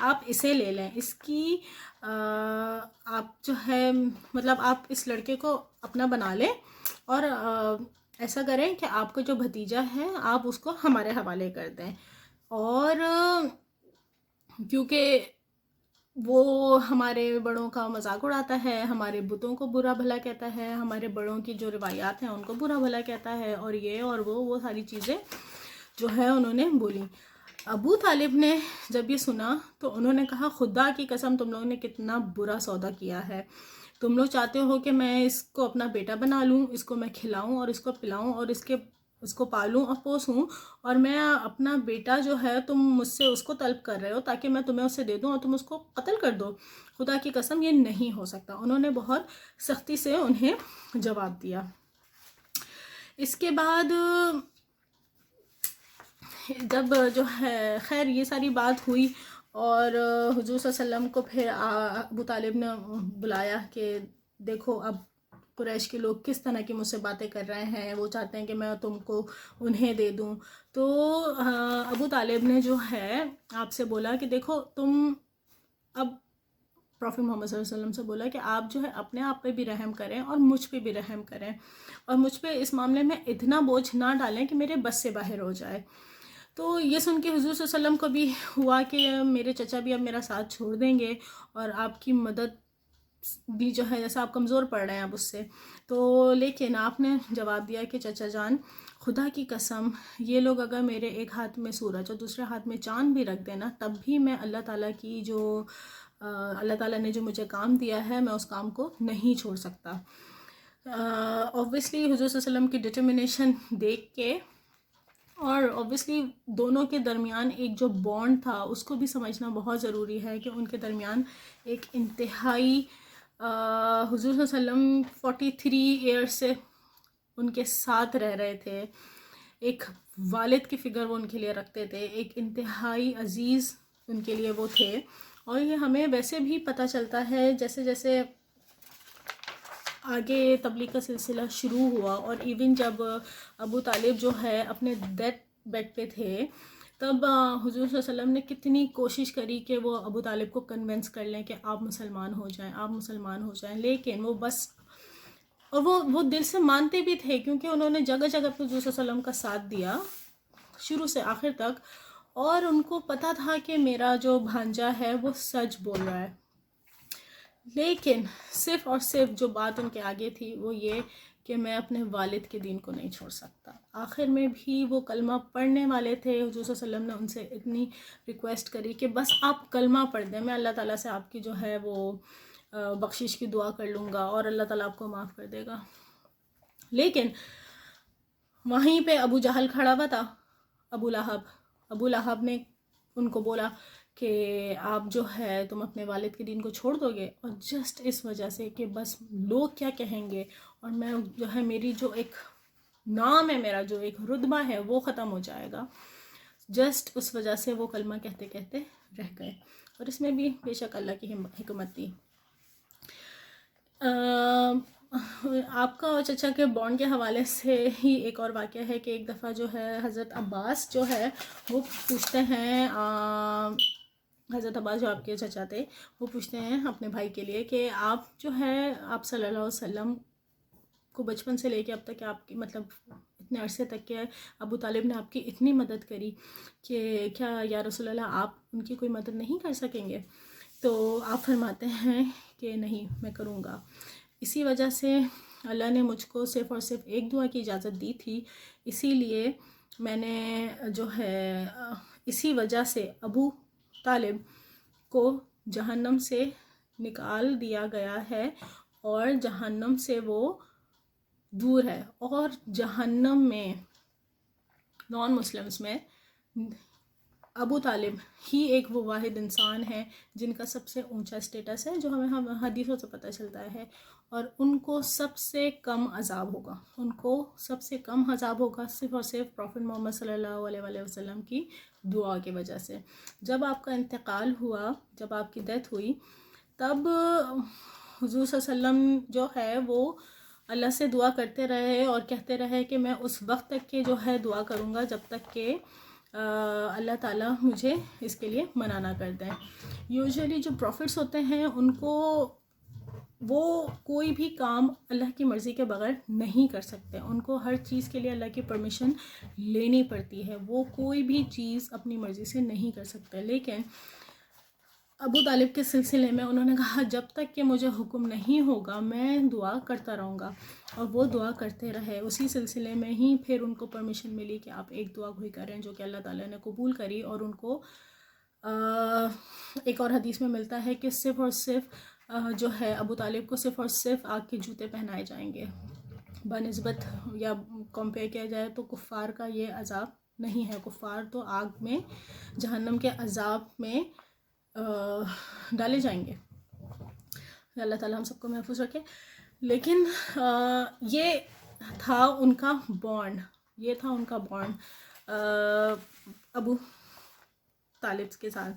آپ اسے لے لیں. اس کی آپ جو ہے مطلب آپ اس لڑکے کو اپنا بنا لیں، اور ایسا کریں کہ آپ کا جو بھتیجا ہے آپ اس کو ہمارے حوالے کر دیں. اور کیونکہ وہ ہمارے بڑوں کا مذاق اڑاتا ہے، ہمارے بتوں کو برا بھلا کہتا ہے، ہمارے بڑوں کی جو روایات ہیں ان کو برا بھلا کہتا ہے، اور یہ اور وہ ساری چیزیں جو ہے انہوں نے بولی. ابو طالب نے جب یہ سنا تو انہوں نے کہا خدا کی قسم تم لوگوں نے کتنا برا سودا کیا ہے. تم لوگ چاہتے ہو کہ میں اس کو اپنا بیٹا بنا لوں، اس کو میں کھلاؤں اور اس کو پلاؤں اور اس کے اس کو پالوں اور پوسوں، اور میں اپنا بیٹا جو ہے تم مجھ سے اس کو طلب کر رہے ہو تاکہ میں تمہیں اسے دے دوں اور تم اس کو قتل کر دو، خدا کی قسم یہ نہیں ہو سکتا۔ انہوں نے بہت سختی سے انہیں جواب دیا۔ اس کے بعد جب جو ہے خیر یہ ساری بات ہوئی، اور حضور صلی اللہ علیہ وسلم کو پھر ابو طالب نے بلایا کہ دیکھو اب قریش کے لوگ کس طرح کی مجھ سے باتیں کر رہے ہیں، وہ چاہتے ہیں کہ میں تم کو انہیں دے دوں۔ تو ابو طالب نے جو ہے آپ سے بولا کہ دیکھو تم اب پروفٹ محمد صلی اللہ علیہ وسلم سے بولا کہ آپ جو ہے اپنے آپ پہ بھی رحم کریں اور مجھ پہ بھی رحم کریں، اور مجھ پہ اس معاملے میں اتنا بوجھ نہ ڈالیں کہ میرے بس سے باہر ہو جائے۔ تو یہ سن کے حضور صلی اللہ علیہ وسلم کو بھی ہوا کہ میرے چچا بھی اب میرا ساتھ چھوڑ دیں گے، اور آپ کی مدد بھی جو ہے جیسا آپ کمزور پڑ رہے ہیں اب اس سے، تو لیکن آپ نے جواب دیا کہ چچا جان خدا کی قسم یہ لوگ اگر میرے ایک ہاتھ میں سورج اور دوسرے ہاتھ میں چاند بھی رکھ دینا تب بھی میں اللہ تعالیٰ کی جو اللہ تعالیٰ نے جو مجھے کام دیا ہے میں اس کام کو نہیں چھوڑ سکتا۔ اوبویسلی حضور صلی اللہ علیہ وسلم کی ڈٹرمنیشن دیکھ کے، اور اوبویسلی دونوں کے درمیان ایک جو بانڈ تھا اس کو بھی سمجھنا بہت ضروری ہے کہ ان کے درمیان ایک انتہائی حضور صلی اللہ علیہ وسلم 43 ایئر سے ان کے ساتھ رہ رہے تھے، ایک والد کی فگر وہ ان کے لیے رکھتے تھے، ایک انتہائی عزیز ان کے لیے وہ تھے۔ اور یہ ہمیں ویسے بھی پتہ چلتا ہے جیسے جیسے آگے تبلیغ کا سلسلہ شروع ہوا، اور ایون جب ابو طالب جو ہے اپنے ڈیتھ بیڈ پہ تھے تب حضور صلی اللہ علیہ وسلم نے کتنی کوشش کری کہ وہ ابو طالب کو کنونس کر لیں کہ آپ مسلمان ہو جائیں، آپ مسلمان ہو جائیں، لیکن وہ بس، اور وہ دل سے مانتے بھی تھے کیونکہ انہوں نے جگہ جگہ پہ حضور صلی اللہ علیہ وسلم کا ساتھ دیا شروع سے آخر تک، اور ان کو پتہ تھا کہ میرا جو بھانجا ہے وہ سچ بول رہا ہے۔ لیکن صرف اور صرف جو بات ان کے آگے تھی وہ یہ کہ میں اپنے والد کے دین کو نہیں چھوڑ سکتا۔ آخر میں بھی وہ کلمہ پڑھنے والے تھے، حضور صلی اللہ علیہ وسلم نے ان سے اتنی ریکویسٹ کری کہ بس آپ کلمہ پڑھ دیں، میں اللہ تعالیٰ سے آپ کی جو ہے وہ بخشش کی دعا کر لوں گا اور اللہ تعالیٰ آپ کو معاف کر دے گا۔ لیکن وہیں پہ ابو جہل کھڑا ہوا تھا، ابو لہب نے ان کو بولا کہ آپ جو ہے تم اپنے والد کے دین کو چھوڑ دو گے، اور جسٹ اس وجہ سے کہ بس لوگ کیا کہیں گے، اور میں جو ہے میری جو ایک نام ہے، میرا جو ایک رتبہ ہے وہ ختم ہو جائے گا، جسٹ اس وجہ سے وہ کلمہ کہتے کہتے رہ گئے۔ اور اس میں بھی بے شک اللہ کی حکمت تھی۔ آپ کا اور چچا کے بانڈ کے حوالے سے ہی ایک اور واقعہ ہے کہ ایک دفعہ جو ہے حضرت عباس جو ہے وہ پوچھتے ہیں، حضرت عباس جو آپ کے چچا تھے وہ پوچھتے ہیں اپنے بھائی کے لیے کہ آپ جو ہے آپ صلی اللہ علیہ وسلم کو بچپن سے لے کے اب تک آپ کی مطلب اتنے عرصے تک کے ابو طالب نے آپ کی اتنی مدد کری کہ کیا یا رسول اللہ آپ ان کی کوئی مدد نہیں کر سکیں گے؟ تو آپ فرماتے ہیں کہ نہیں، میں کروں گا۔ اسی وجہ سے اللہ نے مجھ کو صرف اور صرف ایک دعا کی اجازت دی تھی، اسی لیے میں نے جو ہے اسی وجہ سے ابو طالب کو جہنم سے نکال دیا گیا ہے، اور جہنم سے وہ دور ہے، اور جہنم میں نان مسلمس میں ابو طالب ہی ایک وہ واحد انسان ہے جن کا سب سے اونچا اسٹیٹس ہے، جو ہمیں حدیثوں سے پتہ چلتا ہے، اور ان کو سب سے کم عذاب ہوگا، ان کو سب سے کم عذاب ہوگا صرف اور صرف پروفٹ محمد صلی اللہ علیہ وسلم کی دعا کی وجہ سے۔ جب آپ کا انتقال ہوا، جب آپ کی ڈیتھ ہوئی، تب حضور صلی اللہ علیہ وسلم جو ہے وہ اللہ سے دعا کرتے رہے اور کہتے رہے کہ میں اس وقت تک کے جو ہے دعا کروں گا جب تک کہ اللہ تعالیٰ مجھے اس کے لیے منع نہ کر دیں۔ یوزلی جو پروفٹس ہوتے ہیں ان کو وہ کوئی بھی کام اللہ کی مرضی کے بغیر نہیں کر سکتے، ان کو ہر چیز کے لیے اللہ کی پرمیشن لینی پڑتی ہے، وہ کوئی بھی چیز اپنی مرضی سے نہیں کر سکتے۔ لیکن ابو طالب کے سلسلے میں انہوں نے کہا جب تک کہ مجھے حکم نہیں ہوگا میں دعا کرتا رہوں گا، اور وہ دعا کرتے رہے۔ اسی سلسلے میں ہی پھر ان کو پرمیشن ملی کہ آپ ایک دعا کوئی کریں، جو کہ اللہ تعالیٰ نے قبول کری، اور ان کو ایک اور حدیث میں ملتا ہے کہ صرف اور صرف جو ہے ابو طالب کو صرف اور صرف آگ کے جوتے پہنائے جائیں گے۔ بنسبت یا کمپیئر کیا جائے تو کفار کا یہ عذاب نہیں ہے. کفار تو آگ میں جہنم کے عذاب میں ڈالے جائیں گے. اللہ تعالیٰ ہم سب کو محفوظ رکھے. لیکن یہ تھا ان کا بانڈ، یہ تھا ان کا بانڈ ابو طالب کے ساتھ.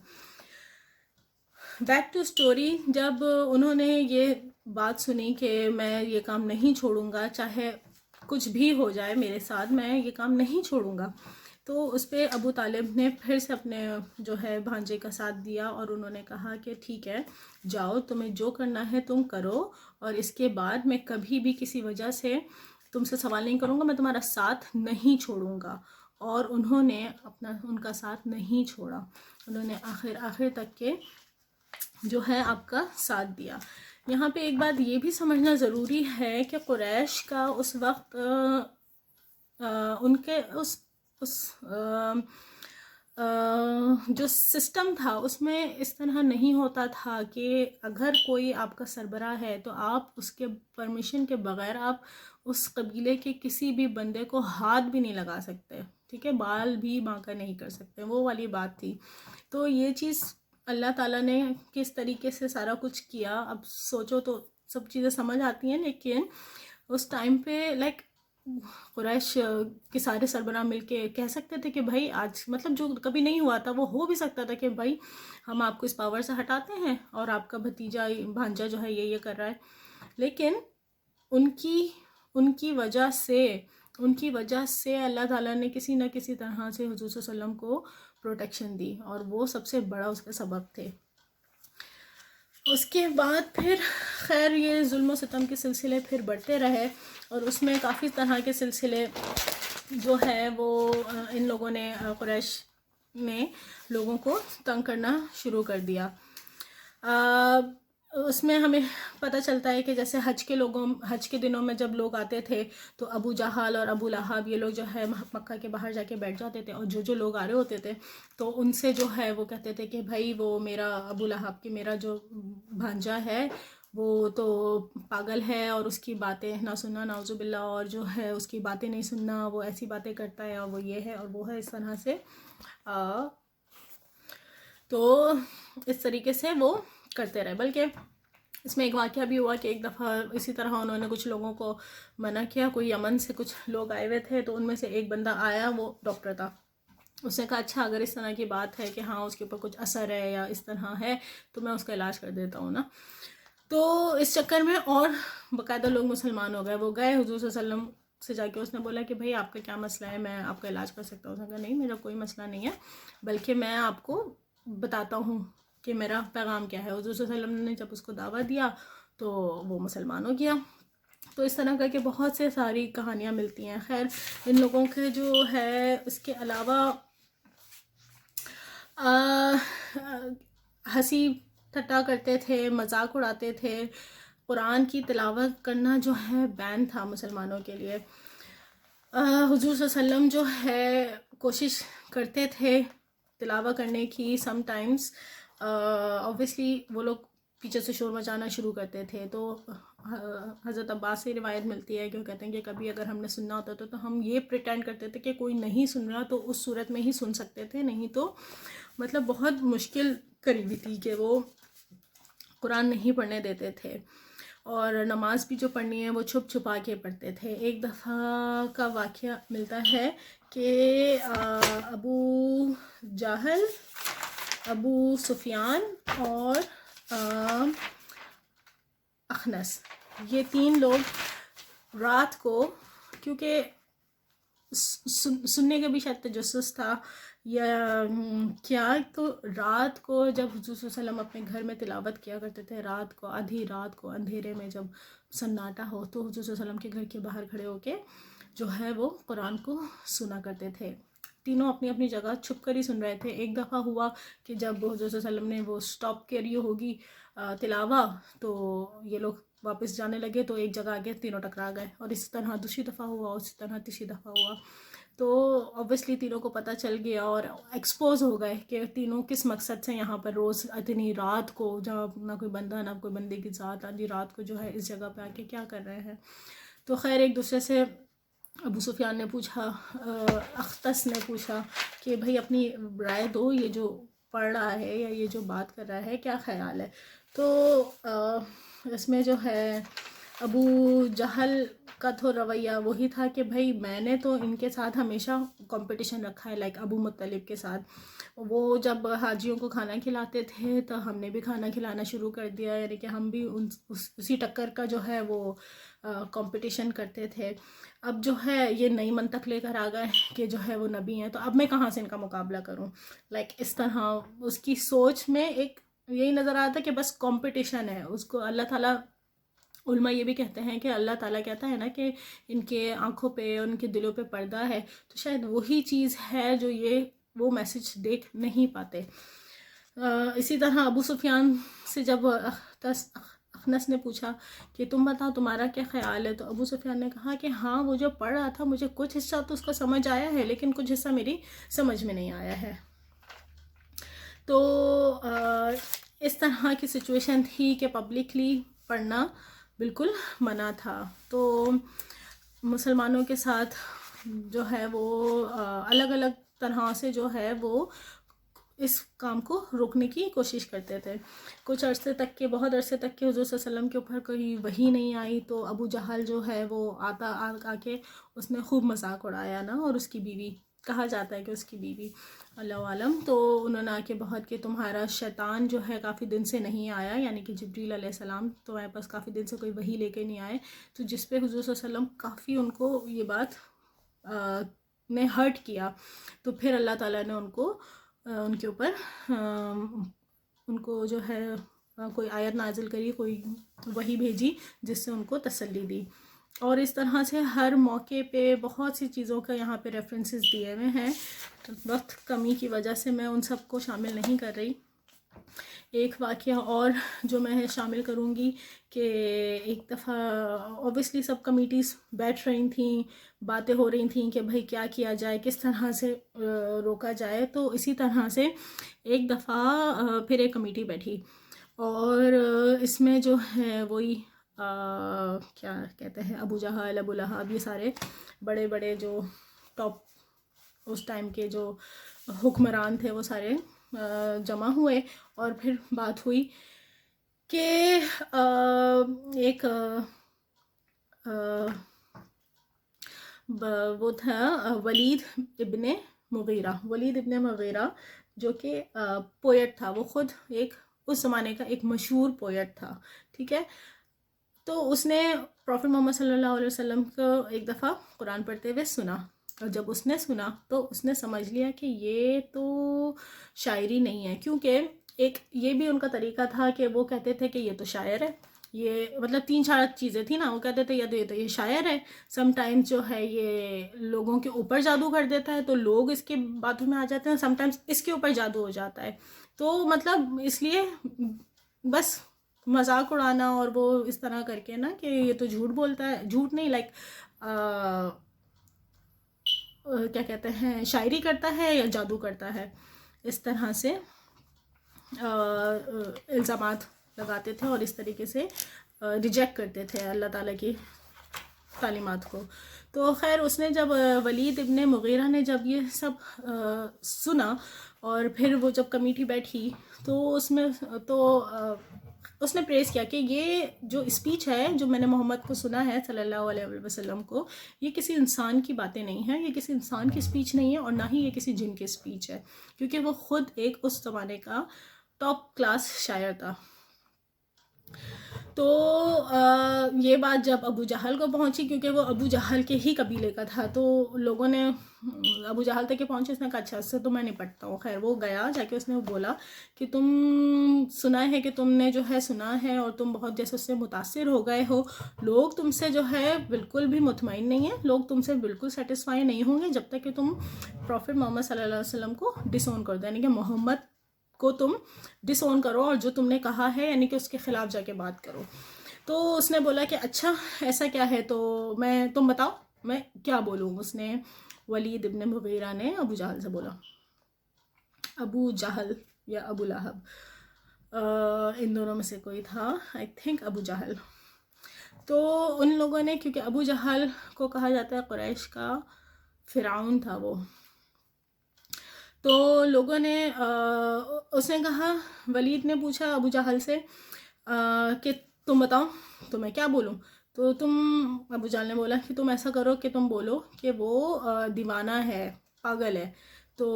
Back to story. جب انہوں نے یہ بات سنی کہ میں یہ کام نہیں چھوڑوں گا، چاہے کچھ بھی ہو جائے میرے ساتھ، میں یہ کام نہیں چھوڑوں گا، تو اس پہ ابو طالب نے پھر سے اپنے جو ہے بھانجے کا ساتھ دیا اور انہوں نے کہا کہ ٹھیک ہے جاؤ، تمہیں جو کرنا ہے تم کرو، اور اس کے بعد میں کبھی بھی کسی وجہ سے تم سے سوال نہیں کروں گا، میں تمہارا ساتھ نہیں چھوڑوں گا. اور انہوں نے ان کا ساتھ نہیں چھوڑا، انہوں نے آخر تک کے جو ہے آپ کا ساتھ دیا. یہاں پہ ایک بات یہ بھی سمجھنا ضروری ہے کہ قریش کا اس وقت ان کے اس جو سسٹم تھا اس میں اس طرح نہیں ہوتا تھا کہ اگر کوئی آپ کا سربراہ ہے تو آپ اس کے پرمیشن کے بغیر آپ اس قبیلے کے کسی بھی بندے کو ہاتھ بھی نہیں لگا سکتے، ٹھیک ہے، بال بھی باںکا نہیں کر سکتے، وہ والی بات تھی. تو یہ چیز اللہ تعالیٰ نے کس طریقے سے سارا کچھ کیا، اب سوچو تو سب چیزیں سمجھ آتی ہیں. لیکن اس ٹائم پہ لائک قریش کے سارے سربراہ مل کے کہہ سکتے تھے کہ بھائی آج مطلب جو کبھی نہیں ہوا تھا وہ ہو بھی سکتا تھا کہ بھائی ہم آپ کو اس پاور سے ہٹاتے ہیں اور آپ کا بھانجا جو ہے یہ کر رہا ہے. لیکن ان کی وجہ سے اللہ تعالیٰ نے کسی نہ کسی طرح سے حضور صلی اللہ علیہ وسلم کو پروٹیکشن دی، اور وہ سب سے بڑا اس کا سبب تھے. اس کے بعد پھر خیر یہ ظلم و ستم کے سلسلے پھر بڑھتے رہے، اور اس میں کافی طرح کے سلسلے جو ہے وہ ان لوگوں نے قریش نے لوگوں کو تنگ کرنا شروع کر دیا. اس میں ہمیں پتہ چلتا ہے کہ جیسے حج کے دنوں میں جب لوگ آتے تھے تو ابو جہل اور ابو لہب یہ لوگ جو ہے مکہ کے باہر جا کے بیٹھ جاتے تھے، اور جو لوگ آ رہے ہوتے تھے تو ان سے جو ہے وہ کہتے تھے کہ بھائی وہ میرا ابو لہب کہ میرا جو بھانجا ہے وہ تو پاگل ہے اور اس کی باتیں نہ سننا نعوذ باللہ، اور جو ہے اس کی باتیں نہیں سننا، وہ ایسی باتیں کرتا ہے اور وہ یہ ہے اور وہ ہے، اس طرح سے تو اس طریقے سے وہ کرتے رہے. بلکہ اس میں ایک واقعہ بھی ہوا کہ ایک دفعہ اسی طرح انہوں نے کچھ لوگوں کو منع کیا. کوئی یمن سے کچھ لوگ آئے ہوئے تھے، تو ان میں سے ایک بندہ آیا، وہ ڈاکٹر تھا. اس نے کہا اچھا اگر اس طرح کی بات ہے کہ ہاں اس کے اوپر کچھ اثر ہے یا اس طرح ہے تو میں اس کا علاج کر دیتا ہوں نا. تو اس چکر میں اور باقاعدہ لوگ مسلمان ہو گئے. وہ گئے حضور صلی اللہ علیہ وسلم سے جا کے اس نے بولا کہ بھائی آپ کا کیا مسئلہ ہے، میں آپ کا علاج کر سکتا ہوں. اس نے کہا نہیں میرا کوئی مسئلہ نہیں ہے، بلکہ میں آپ کو بتاتا ہوں کہ میرا پیغام کیا ہے. حضور صلی اللہ علیہ وسلم نے جب اس کو دعوت دیا تو وہ مسلمان ہو گیا. تو اس طرح کر کے بہت سے ساری کہانیاں ملتی ہیں. خیر ان لوگوں کے جو ہے اس کے علاوہ ہنسی ٹھٹا کرتے تھے، مذاق اڑاتے تھے. قرآن کی تلاوت کرنا جو ہے بین تھا مسلمانوں کے لیے. حضور صلی اللہ علیہ وسلم جو ہے کوشش کرتے تھے تلاوت کرنے کی. سم ٹائمز obviously وہ لوگ پیچھے سے شور مچانا شروع کرتے تھے. تو حضرت عباس سے روایت ملتی ہے کہ وہ کہتے ہیں کہ کبھی اگر ہم نے سننا ہوتا تھا تو ہم یہ پریٹینڈ کرتے تھے کہ کوئی نہیں سن رہا تو اس صورت میں ہی سن سکتے تھے، نہیں تو مطلب بہت مشکل کری ہوئی تھی کہ وہ قرآن نہیں پڑھنے دیتے تھے. اور نماز بھی جو پڑھنی ہے وہ چھپ چھپا کے پڑھتے تھے. ایک دفعہ کا واقعہ ملتا ہے کہ ابو جہل، ابو سفیان اور اخنس یہ تین لوگ رات کو، کیونکہ سننے کا بھی شاید تجسس تھا یا کیا، تو رات کو جب حضور صلی اللہ علیہ وسلم اپنے گھر میں تلاوت کیا کرتے تھے، رات کو آدھی رات کو اندھیرے میں جب سناٹا ہو تو حضور صلی اللہ علیہ وسلم کے گھر کے باہر کھڑے ہو کے جو ہے وہ قرآن کو سنا کرتے تھے. تینوں اپنی اپنی جگہ چھپ کر ہی سن رہے تھے. ایک دفعہ ہوا کہ جب حضور صلی اللہ علیہ وسلم نے وہ سٹاپ کری ہوگی تلاوت تو یہ لوگ واپس جانے لگے تو ایک جگہ آگے تینوں ٹکرا گئے. اور اسی طرح دوسری دفعہ ہوا، اسی طرح تیسری دفعہ ہوا. تو اوبیسلی تینوں کو پتہ چل گیا اور ایکسپوز ہو گئے کہ تینوں کس مقصد سے یہاں پر روز اتنی رات کو، جہاں نہ کوئی بندہ نہ کوئی بندے کی ذات، آدھی رات کو جو ہے اس جگہ پہ آ کے کیا کر رہے ہیں. تو خیر ایک دوسرے سے ابو سفیان نے پوچھا، اختص نے پوچھا کہ بھائی اپنی رائے دو، یہ جو پڑھ رہا ہے یا یہ جو بات کر رہا ہے کیا خیال ہے؟ تو اس میں جو ہے ابو جہل کا تو رویہ وہی تھا کہ بھائی میں نے تو ان کے ساتھ ہمیشہ کمپٹیشن رکھا ہے، لائک ابو مطلب کے ساتھ، وہ جب حاجیوں کو کھانا کھلاتے تھے تو ہم نے بھی کھانا کھلانا شروع کر دیا، یعنی کہ ہم بھی اسی ٹکر کا جو ہے وہ کمپٹیشن کرتے تھے۔ اب جو ہے یہ نئی منطق لے کر آ گئے کہ جو ہے وہ نبی ہیں، تو اب میں کہاں سے ان کا مقابلہ کروں؟ لائک اس طرح اس کی سوچ میں ایک یہی نظر آتا ہے کہ بس کمپٹیشن ہے اس کو۔ اللہ تعالیٰ، علماء یہ بھی کہتے ہیں کہ اللہ تعالیٰ کہتا ہے نا کہ ان کے آنکھوں پہ اور ان کے دلوں پہ پردہ ہے، تو شاید وہی چیز ہے جو یہ وہ میسج دیکھ نہیں پاتے۔ اسی طرح ابو سفیان سے جب اخنس نے پوچھا کہ تم بتاؤ تمہارا کیا خیال ہے، تو ابو سفیان نے کہا کہ ہاں وہ جو پڑھ رہا تھا مجھے کچھ حصہ تو اس کا سمجھ آیا ہے، لیکن کچھ حصہ میری سمجھ میں نہیں آیا ہے۔ تو اس طرح کی سچویشن تھی کہ پبلکلی پڑھنا بالکل منع تھا۔ تو مسلمانوں کے ساتھ جو ہے وہ الگ الگ طرح سے جو ہے وہ اس کام کو روکنے کی کوشش کرتے تھے۔ کچھ عرصے تک کے، بہت عرصے تک کے حضور صلی اللہ علیہ وسلم کے اوپر کوئی وحی نہیں آئی، تو ابو جہل جو ہے وہ آ کے اس نے خوب مذاق اڑایا نا، اور اس کی بیوی، کہا جاتا ہے کہ اس کی بیوی، اللہ عالم، تو انہوں نے آ کے بہت کہ تمہارا شیطان جو ہے کافی دن سے نہیں آیا، یعنی کہ جبریل علیہ السلام تمہارے پاس کافی دن سے کوئی وحی لے کے نہیں آئے، تو جس پہ حضور صلی اللہ علیہ وسلم کافی ان کو یہ بات نے ہرٹ کیا، تو پھر اللہ تعالیٰ نے ان کے اوپر ان کو جو ہے کوئی آیت نازل کری، کوئی وحی بھیجی جس سے ان کو تسلی دی۔ اور اس طرح سے ہر موقع پہ بہت سی چیزوں کا یہاں پہ ریفرنسز دیے ہوئے ہیں، وقت کمی کی وجہ سے میں ان سب کو شامل نہیں کر رہی۔ ایک واقعہ اور جو میں شامل کروں گی کہ ایک دفعہ اوبیسلی سب کمیٹیز بیٹھ رہی تھیں، باتیں ہو رہی تھیں کہ بھائی کیا کیا جائے، کس طرح سے روکا جائے، تو اسی طرح سے ایک دفعہ پھر ایک کمیٹی بیٹھی، اور اس میں جو ہے وہی کیا کہتے ہیں ابو جہل، ابو لہب، یہ سارے بڑے بڑے جو ٹاپ اس ٹائم کے جو حکمران تھے وہ سارے جمع ہوئے، اور پھر بات ہوئی کہ ایک وہ تھا ولید ابن مغیرہ جو کہ پوئٹ تھا، وہ خود ایک اس زمانے کا ایک مشہور پوئٹ تھا، ٹھیک ہے۔ تو اس نے پروفٹ محمد صلی اللہ علیہ وسلم کو ایک دفعہ قرآن پڑھتے ہوئے سنا، اور جب اس نے سنا تو اس نے سمجھ لیا کہ یہ تو شاعری نہیں ہے، کیونکہ ایک یہ بھی ان کا طریقہ تھا کہ وہ کہتے تھے کہ یہ تو شاعر ہے، یہ مطلب 3-4 چیزیں تھیں نا، وہ کہتے تھے یا تو یہ شاعر ہے، سم ٹائمز جو ہے یہ لوگوں کے اوپر جادو کر دیتا ہے تو لوگ اس کے باتوں میں آ جاتے ہیں، سم ٹائمز اس کے اوپر جادو ہو جاتا ہے، تو مطلب اس لیے بس مذاق اڑانا اور وہ اس طرح کر کے نا کہ یہ تو جھوٹ بولتا ہے، جھوٹ نہیں، لائک کیا کہتے ہیں شاعری کرتا ہے یا جادو کرتا ہے، اس طرح سے الزامات لگاتے تھے اور اس طریقے سے ریجیکٹ کرتے تھے اللہ تعالیٰ کی تعلیمات کو۔ تو خیر اس نے جب ولید ابن مغیرہ نے جب یہ سب سنا، اور پھر وہ جب کمیٹی بیٹھی تو اس نے پریز کیا کہ یہ جو اسپیچ ہے جو میں نے محمد کو سنا ہے صلی اللہ علیہ وسلم کو، یہ کسی انسان کی باتیں نہیں ہیں، یہ کسی انسان کی اسپیچ نہیں ہے، اور نہ ہی یہ کسی جن کی اسپیچ ہے، کیونکہ وہ خود ایک اس زمانے کا ٹاپ کلاس شاعر تھا۔ تو یہ بات جب ابو جہل کو پہنچی، کیونکہ وہ ابو جہل کے ہی قبیلے کا تھا، تو لوگوں نے ابو جہل تک کے پہنچے، اس نے کہا اچھا اس سے تو میں نپٹتا ہوں۔ خیر وہ گیا، جا کے اس نے بولا کہ تم سنا ہے کہ تم نے جو ہے سنا ہے اور تم بہت جیسے اس سے متاثر ہو گئے ہو، لوگ تم سے جو ہے بالکل بھی مطمئن نہیں ہیں، لوگ تم سے بالکل سیٹسفائی نہیں ہوں گے جب تک کہ تم پروفٹ محمد صلی اللہ علیہ وسلم کو ڈس اون کر دو، یعنی کہ محمد کو تم ڈس اون کرو اور جو تم نے کہا ہے یعنی کہ اس کے خلاف جا کے بات کرو۔ تو اس نے بولا کہ اچھا ایسا کیا ہے، تو تم بتاؤ میں کیا بولوں۔ اس نے ولید ابن مغیرہ نے ابو جہل سے بولا، ابو جہل یا ابو لہب، ان دونوں میں سے کوئی تھا، آئی تھنک ابو جہل۔ تو ان لوگوں نے، کیونکہ ابو جہل کو کہا جاتا ہے قریش کا فرعون تھا وہ، تو لوگوں نے اس نے کہا، ولید نے پوچھا ابو جہل سے کہ تم بتاؤ تو میں کیا بولوں، تو ابو جہل نے بولا کہ تم ایسا کرو کہ تم بولو کہ وہ دیوانہ ہے، پاگل ہے. تو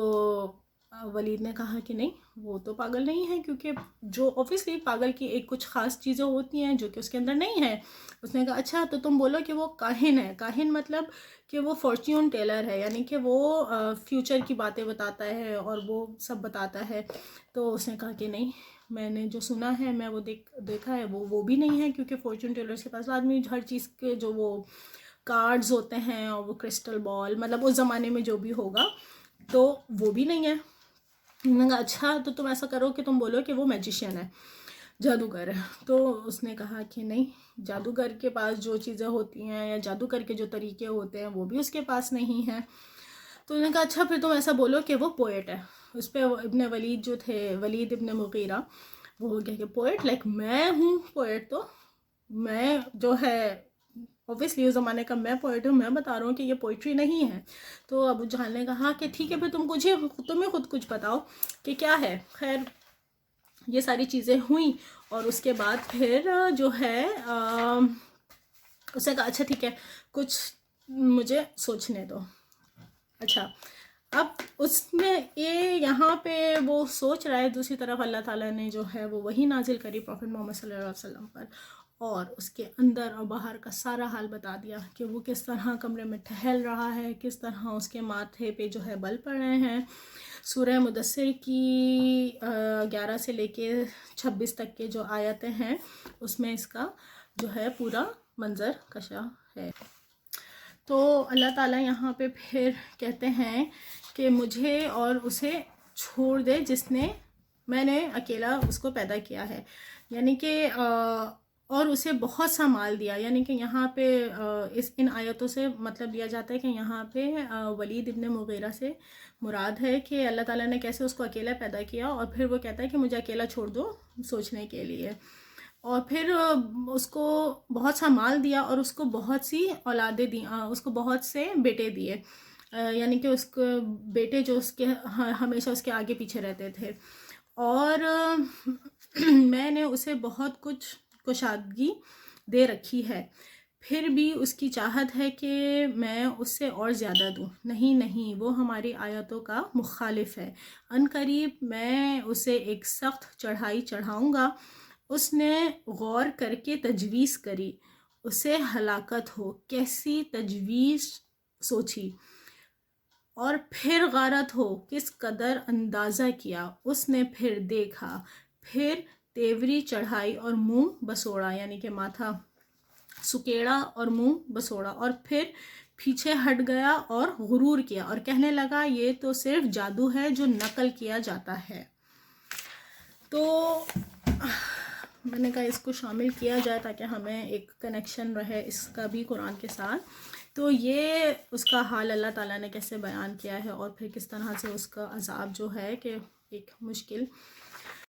ولید نے کہا کہ نہیں، وہ تو پاگل نہیں ہے، کیونکہ جو اوبویسلی پاگل کی ایک کچھ خاص چیزیں ہوتی ہیں جو کہ اس کے اندر نہیں ہے. اس نے کہا اچھا تو تم بولو کہ وہ کاہن ہے. کاہن مطلب کہ وہ فارچیون ٹیلر ہے، یعنی کہ وہ فیوچر کی باتیں بتاتا ہے اور وہ سب بتاتا ہے. تو اس نے کہا کہ نہیں، میں نے جو سنا ہے، میں وہ دیکھا ہے، وہ بھی نہیں ہے، کیونکہ فارچون ٹیلرس کے پاس آدمی ہر چیز کے جو وہ کارڈز ہوتے ہیں اور وہ کرسٹل بال، مطلب اس زمانے میں جو بھی ہوگا تو وہ بھی نہیں ہے. میں نے کہا اچھا تو تم ایسا کرو کہ تم بولو کہ وہ میجیشین ہے، جادوگر ہے. تو اس نے کہا کہ نہیں، جادوگر کے پاس جو چیزیں ہوتی ہیں یا جادوگر کے جو طریقے ہوتے ہیں وہ بھی اس کے پاس نہیں ہیں. تو انہوں نے کہا اچھا پھر تم ایسا بولو کہ وہ پوئٹ ہے. اس پہ ابن ولید جو تھے، ولید ابن مغیرہ، وہ ہو گیا کہ پوئٹ، لائک میں ہوں پوئٹ، تو میں جو ہے اوبویسلی اس زمانے کا میں پوئٹ ہوں، میں بتا رہا ہوں کہ یہ پوئٹری نہیں ہے. تو ابو جہل نے کہا کہ ٹھیک ہے پھر تمہیں خود کچھ بتاؤ کہ کیا ہے. خیر یہ ساری چیزیں ہوئیں اور اس کے بعد پھر جو ہے اس نے کہا اچھا ٹھیک ہے کچھ مجھے سوچنے دو. اچھا اب اس میں یہاں پہ وہ سوچ رہا ہے، دوسری طرف اللہ تعالیٰ نے جو ہے وہ وحی نازل کری پروفٹ محمد صلی اللہ علیہ وسلم پر، اور اس کے اندر اور باہر کا سارا حال بتا دیا کہ وہ کس طرح کمرے میں ٹہل رہا ہے، کس طرح اس کے ماتھے پہ جو ہے بل پڑ رہے ہیں. سورہ مدثر کی 11 سے لے کے 26 تک کے جو آیتیں ہیں اس میں اس کا جو ہے پورا منظر کشا ہے. تو اللہ تعالیٰ یہاں پہ پھر کہتے ہیں کہ مجھے اور اسے چھوڑ دے جس نے، میں نے اکیلا اس کو پیدا کیا ہے، یعنی کہ اور اسے بہت سا مال دیا. یعنی کہ یہاں پہ ان آیتوں سے مطلب لیا جاتا ہے کہ یہاں پہ ولید ابن مغیرہ سے مراد ہے کہ اللہ تعالیٰ نے کیسے اس کو اکیلا پیدا کیا، اور پھر وہ کہتا ہے کہ مجھے اکیلا چھوڑ دو سوچنے کے لیے. اور پھر اس کو بہت سا مال دیا اور اس کو بہت سی اولادیں دیں، اس کو بہت سے بیٹے دیے، یعنی کہ اس کو بیٹے جو اس کے ہمیشہ اس کے آگے پیچھے رہتے تھے. اور میں نے اسے بہت کچھ کشادگی دے رکھی ہے، پھر بھی اس کی چاہت ہے کہ میں اس سے اور زیادہ دوں. نہیں، وہ ہماری آیتوں کا مخالف ہے. ان قریب میں اسے ایک سخت چڑھائی چڑھاؤں گا. اس نے غور کر کے تجویز کری، اسے ہلاکت ہو. کیسی تجویز سوچی، اور پھر غارت ہو، کس قدر اندازہ کیا. اس نے پھر دیکھا، پھر تیوری چڑھائی اور منہ بسوڑا، یعنی کہ ماتھا سکیڑا اور منہ بسوڑا، اور پھر پیچھے ہٹ گیا اور غرور کیا اور کہنے لگا یہ تو صرف جادو ہے جو نقل کیا جاتا ہے. تو میں نے کہا اس کو شامل کیا جائے تاکہ ہمیں ایک کنیکشن رہے اس کا بھی قرآن کے ساتھ. تو یہ اس کا حال اللہ تعالیٰ نے کیسے بیان کیا ہے، اور پھر کس طرح سے اس کا عذاب جو ہے کہ ایک مشکل